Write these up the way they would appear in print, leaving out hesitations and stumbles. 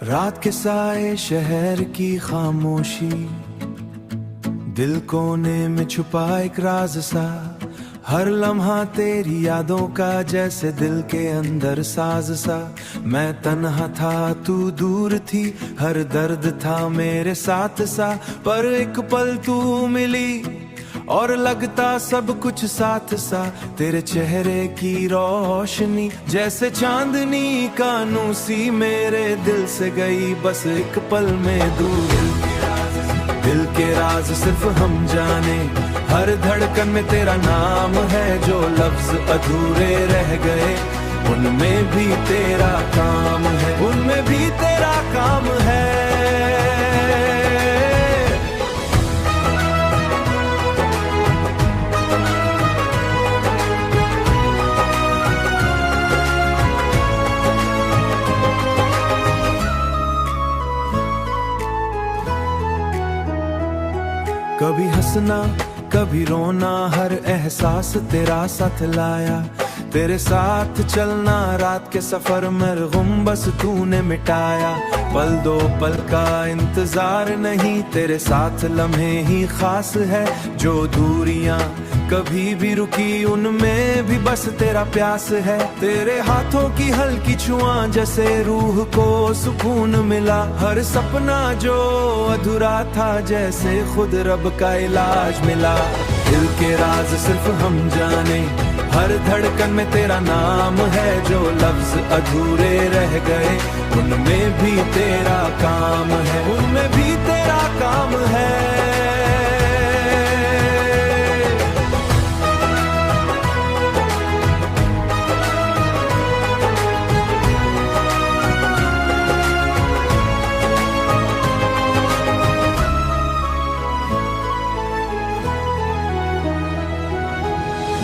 रात के साए शहर की खामोशी, दिल कोने में छुपा एक राज सा। हर लम्हा तेरी यादों का जैसे दिल के अंदर साज सा। मैं तन्हा था तू दूर थी, हर दर्द था मेरे साथ सा। पर एक पल तू मिली और लगता सब कुछ साथ सा। तेरे चेहरे की रोशनी जैसे चांदनी का नूसी मेरे दिल से गई बस एक पल में दूर। दिल के राज सिर्फ हम जाने, हर धड़कन में तेरा नाम है। जो लफ्ज अधूरे रह गए उनमें भी तेरा काम है, उनमें भी तेरा काम है। कभी हंसना कभी रोना, हर एहसास तेरा साथ लाया। तेरे साथ चलना रात के सफर में गुम बस तूने मिटाया। पल दो पल का इंतजार नहीं, तेरे साथ लम्हे ही खास है। जो दूरियां कभी भी रुकी उनमें भी बस तेरा प्यास है। तेरे हाथों की हल्की छुआ जैसे रूह को सुकून मिला। हर सपना जो अधूरा था जैसे खुद रब का इलाज मिला। दिल के राज सिर्फ हम जाने, हर धड़कन में तेरा नाम है। जो लफ्ज अधूरे रह गए उनमें भी तेरा काम है, उनमें भी तेरा काम है।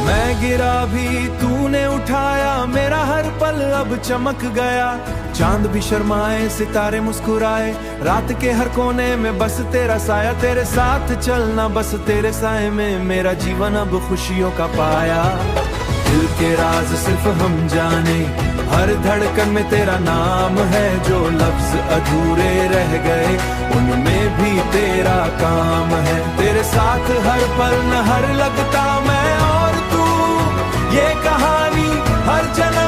मैं गिरा भी तूने उठाया, मेरा हर पल अब चमक गया। चांद भी शर्माए सितारे मुस्कुराए, रात के हर कोने में बस तेरा साया। तेरे साथ चलना बस तेरे साए में मेरा जीवन अब खुशियों का पाया। दिल के राज सिर्फ हम जाने, हर धड़कन में तेरा नाम है। जो लफ्ज अधूरे रह गए उनमें भी तेरा काम है। तेरे साथ हर पल न हर लगता मैं और तू, ये कहानी हर जन्म